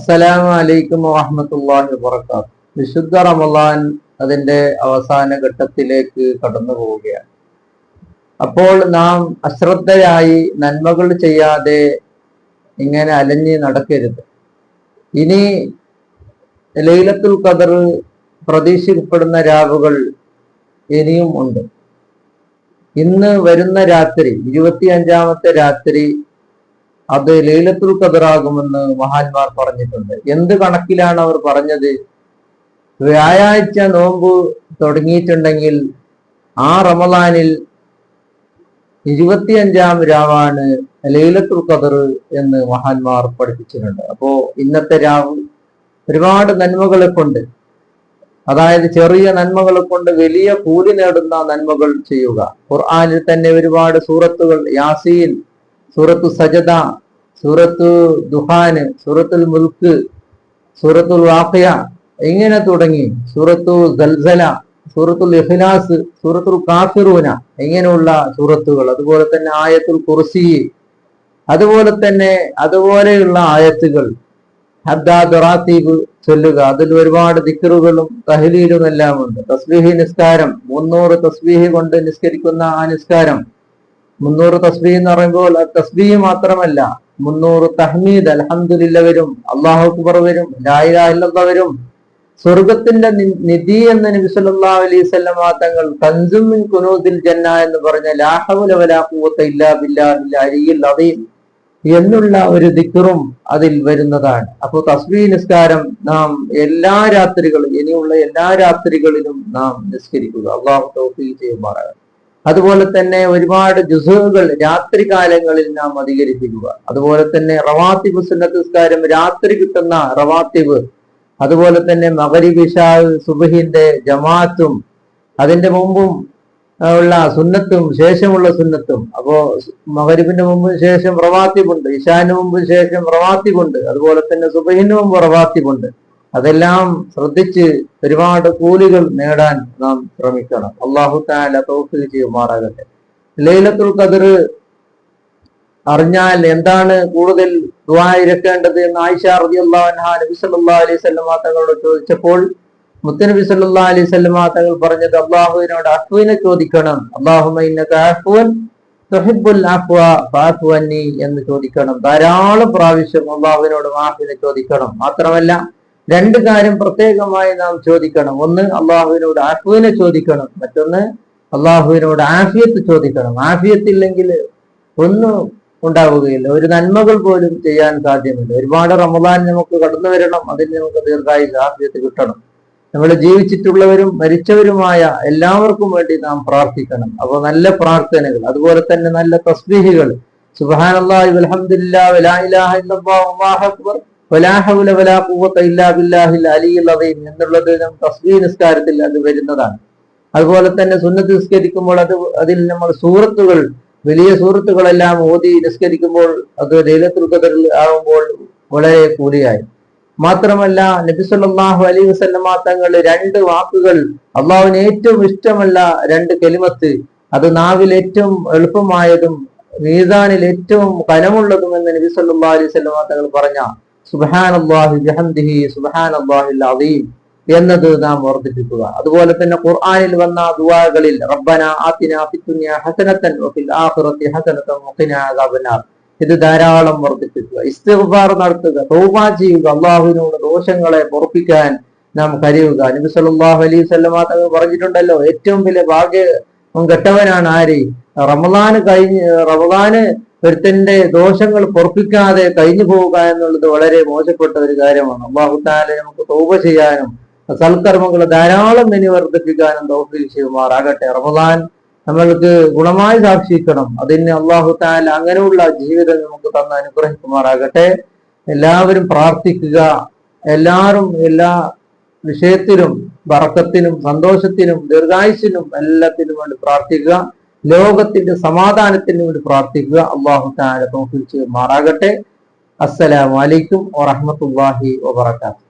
അസ്സലാമു അലൈക്കും വറഹ്മത്തുള്ളാഹി വബറകാതുഹു. വിശുദ്ധ റമളാൻ അതിന്റെ അവസാന ഘട്ടത്തിലേക്ക് കടന്നു പോവുകയാണ്. അപ്പോൾ നാം അശ്രദ്ധരായി നന്മകൾ ചെയ്യാതെ ഇങ്ങനെ അലഞ്ഞ് നടക്കരുത്. ഇനി ലൈലത്തുൽ ഖദർ പ്രതീക്ഷിക്കപ്പെടുന്ന രാവുകൾ ഇനിയും ഉണ്ട്. ഇന്ന് വരുന്ന രാത്രി 25-ാമത്തെ രാത്രി അത് ലൈലത്തുൽ ഖദറാകുമെന്ന് മഹാന്മാർ പറഞ്ഞിട്ടുണ്ട്. എന്ത് കണക്കിലാണ് അവർ പറഞ്ഞത്? വ്യാഴാഴ്ച നോമ്പ് തുടങ്ങിയിട്ടുണ്ടെങ്കിൽ ആ റമളാനിൽ 25-ാം രാവാണ് ലൈലത്തുൽ ഖദർ എന്ന് മഹാന്മാർ പഠിപ്പിച്ചിട്ടുണ്ട്. അപ്പോ ഇന്നത്തെ രാവ് ഒരുപാട് നന്മകളെ കൊണ്ട്, അതായത് ചെറിയ നന്മകളെ കൊണ്ട് വലിയ കൂലി നേടുന്ന നന്മകൾ ചെയ്യുക. ഖുർആനിൽ തന്നെ ഒരുപാട് സൂറത്തുകൾ, യാസീൻ, സൂറത്തു സജദ, സൂറത്തു ദുഹാന്, സൂറത്തുൽ മുൽക്ക്, സൂറത്തുൽ വാഖിയ, ഇങ്ങനെ തുടങ്ങി സൂറത്തു സൽസല, സൂറത്തുൽ ഇഖ്ലാസ്, സൂറത്തുൽ കാഫിറൂന, ഇങ്ങനെയുള്ള സൂറത്തുകൾ, അതുപോലെ തന്നെ ആയത്തുൽ കുർസി, അതുപോലെയുള്ള ആയത്തുകൾ, ഹദ്ദാദ് റാത്തീബ് ചൊല്ലുക. അതിൽ ഒരുപാട് ദിക്റുകളും തഹ്ലീലും എല്ലാം ഉണ്ട്. തസ്ബീഹി നിസ്കാരം, 300 തസ്ബീഹ് കൊണ്ട് നിസ്കരിക്കുന്ന ആ നിസ്കാരം, 300 തസ്ബീഹ് എന്ന് പറയുമ്പോൾ തസ്ബീഹ് മാത്രമല്ല, 300 തഹ്മീദ്, അൽഹംദുലില്ലാ വരും, അല്ലാഹു അക്ബർ വരും, ലാ ഇലാഹ ഇല്ലല്ലാഹ് വരും. സ്വർഗത്തിന്റെ നിധി എന്ന് നബി സല്ലല്ലാഹു അലൈഹി വസല്ലം തങ്ങൾ കൻസും മിൻ കുനൂസിൽ ജന്ന എന്ന് പറഞ്ഞ ലാ ഹൗല വലാ ഖുവത ഇല്ലാ ബില്ലാഹിൽ അലിയിൽ അദീം എന്നുള്ള ഒരു ദിക്റും അതിൽ വരുന്നതാണ്. അപ്പോൾ തസ്ബീഹ് നിസ്കാരം നാം എല്ലാ രാത്രികളും, ഇനിയുള്ള എല്ലാ രാത്രികളിലും നാം നിസ്കരിക്കുക. അല്ലാഹു തൗഫീഖ് ചെയ്യുമാറാകട്ടെ. അതുപോലെ തന്നെ ഒരുപാട് ജുസുകൾ രാത്രി കാലങ്ങളിൽ നാം അധികരിപ്പിക്കുക. അതുപോലെ തന്നെ റവാത്തിബ് സുന്നത്ത് നിസ്കാരം, രാത്രി കിട്ടുന്ന റവാത്തിബ്, അതുപോലെ തന്നെ മഗ്രിബ് ഇശാ സുബ്ഹിന്റെ ജമാഅത്തും, അതിന്റെ മുമ്പും ഉള്ള സുന്നത്തും ശേഷമുള്ള സുന്നത്തും. അപ്പോ മഗ്രിബിന്റെ മുമ്പ് ശേഷം റവാത്തിബുണ്ട്, ഇശാന് മുമ്പ് ശേഷം റവാത്തിബുണ്ട്, അതുപോലെ തന്നെ സുബ്ഹിന് മുമ്പ് റവാത്തിബുണ്ട്. അതെല്ലാം ശ്രദ്ധിച്ച് ഒരുപാട് കൂലികൾ നേടാൻ നാം ശ്രമിക്കണം. അല്ലാഹു തആല തൗഫീഖ് ചെയ്യുമാറാകട്ടെ. ലൈലത്തുൽ ഖദർ അറിഞ്ഞാൽ എന്താണ് കൂടുതൽ ദുആ ഇരക്കേണ്ടത് എന്ന് ആയിഷ റളിയല്ലാഹു അൻഹ നബി സല്ലല്ലാഹു അലൈഹി വസല്ലം തങ്ങളോട് ചോദിച്ചപ്പോൾ മുത്തനബി സല്ലല്ലാഹു അലൈഹി വസല്ലം തങ്ങൾ പറഞ്ഞത് അല്ലാഹുവിനോട് അഫ്വിനെ ചോദിക്കണം. അല്ലാഹുമ്മ ഇന്നക അഫ്വൻ തുഹിബ്ബുൽ അഫ്വ ഫഅഫു അന്നി എന്ന് ചോദിക്കണം. ധാരാളം പ്രാവശ്യം അല്ലാഹുവിനോട് മാഫിനെ ചോദിക്കണം. മാത്രമല്ല 2 കാര്യം പ്രത്യേകമായി നാം ചോദിക്കണം. ഒന്ന്, അള്ളാഹുവിനോട് അഫ്വിനെ ചോദിക്കണം. മറ്റൊന്ന്, അള്ളാഹുവിനോട് ആഫിയത്ത് ചോദിക്കണം. ആഫിയത്ത് ഇല്ലെങ്കിൽ ഒന്നും ഉണ്ടാവുകയില്ല, ഒരു നന്മകൾ പോലും ചെയ്യാൻ സാധ്യമല്ല. ഒരുപാട് റമളാൻ നമുക്ക് കടന്നു വരണം, അതിന് നമുക്ക് ദീർഘായുസ്സ് ആഫിയത്ത് കിട്ടണം. നമ്മൾ ജീവിച്ചിട്ടുള്ളവരും മരിച്ചവരുമായ എല്ലാവർക്കും വേണ്ടി നാം പ്രാർത്ഥിക്കണം. അപ്പോൾ നല്ല പ്രാർത്ഥനകൾ, അതുപോലെ തന്നെ നല്ല തസ്ബീഹുകൾ, സുബ്ഹാനല്ലാഹി വൽഹംദുലില്ലാഹി വലാ ഇലാഹ ഇല്ലല്ലാഹു അല്ലാഹു അക്ബർ വലാ ഹൗല വലാ ഖുവത ഇല്ലാ ബില്ലാഹിൽ അലിയിൽ അദീം എന്നുള്ളത് തസ്ബീഹ് നിസ്കാരത്തിൽ അത് വരുന്നതാണ്. അതുപോലെ തന്നെ സുന്നത്ത് നിസ്കരിക്കുമ്പോൾ അതിൽ നമ്മൾ സൂറത്തുകൾ, വലിയ സൂറത്തുകളെല്ലാം ഓതി നിസ്കരിക്കുമ്പോൾ അത് ലൈലത്തുൽ ഖദറിൽ ആകുമ്പോൾ വളരെ കൂലിയായി. മാത്രമല്ല നബി സല്ലല്ലാഹു അലൈഹി വസല്ലം തങ്ങൾ 2 വാക്കുകൾ, അള്ളാഹുവിന് ഏറ്റവും ഇഷ്ടമുള്ള 2 കലിമത്ത്, അത് നാവിൽ ഏറ്റവും എളുപ്പമായതും മീസാനിൽ ഏറ്റവും കനമുള്ളതും എന്ന് നബി സല്ലല്ലാഹു അലൈഹി വസല്ലം തങ്ങൾ പറഞ്ഞ സുബ്ഹാനല്ലാഹി ബിഹംദിഹി സുബ്ഹാനല്ലാഹിൽ അദീം എന്നത് നാം വർദ്ധിപ്പിക്കുക. അതുപോലെ തന്നെ ഖുർആനിൽ വന്ന ദുആകളിൽ റബ്ബനാ ആതിനാ ഫിദ്ദുനിയ ഹസനതൻ വഫിൽ ആഖിറതി ഹസനതൻ വഖിനാ അദാബന്നാർ, ഇത് ധാരാളം വർദ്ധിപ്പിക്കുക. ഇസ്തിഗ്ഫാർ നടത്തുക, തൗബ ചെയ്യുക, അള്ളാഹുവിനോട് ദോഷങ്ങളെ പൊറുപ്പിക്കാൻ നാം കരയുക. നബി സല്ലല്ലാഹു അലൈഹി വസല്ലം തങ്ങൾ പറഞ്ഞിട്ടുണ്ടല്ലോ, ഏറ്റവും വലിയ ഭാഗ്യം കെട്ടവനാണ് ആര്? റമളാന് ഒരുത്തന്റെ ദോഷങ്ങൾ പൊറുപ്പിക്കാതെ കഴിഞ്ഞു പോവുക എന്നുള്ളത് വളരെ മോശപ്പെട്ട ഒരു കാര്യമാണ്. അല്ലാഹു തആല നമുക്ക് തൗബ ചെയ്യാനും സൽക്കർമ്മങ്ങൾ ധാരാളം ഇനി വർദ്ധിപ്പിക്കാനും തൗഫീഖ് ചെയ്യുമാറാകട്ടെ. റമളാൻ നമ്മൾക്ക് ഗുണമായി സാക്ഷിക്കണം. അതിന് അല്ലാഹു തആല അങ്ങനെയുള്ള ജീവിതം നമുക്ക് തന്ന് അനുഗ്രഹിക്കുമാറാകട്ടെ. എല്ലാവരും പ്രാർത്ഥിക്കുക. എല്ലാവരും എല്ലാ വിഷയത്തിലും ബറക്കത്തിനും സന്തോഷത്തിനും ദീർഘായുസ്സിനും എല്ലാത്തിനും വേണ്ടി പ്രാർത്ഥിക്കുക. ലോകത്തിന്റെ സമാധാനത്തിന് വേണ്ടി പ്രാർത്ഥിക്കുക. അല്ലാഹു തആല തൗഫീഖ് ചെയ്യുമാറാകട്ടെ. അസ്സലാമു അലൈക്കും വറഹ്മത്തുള്ളാഹി വബറകാതുഹു.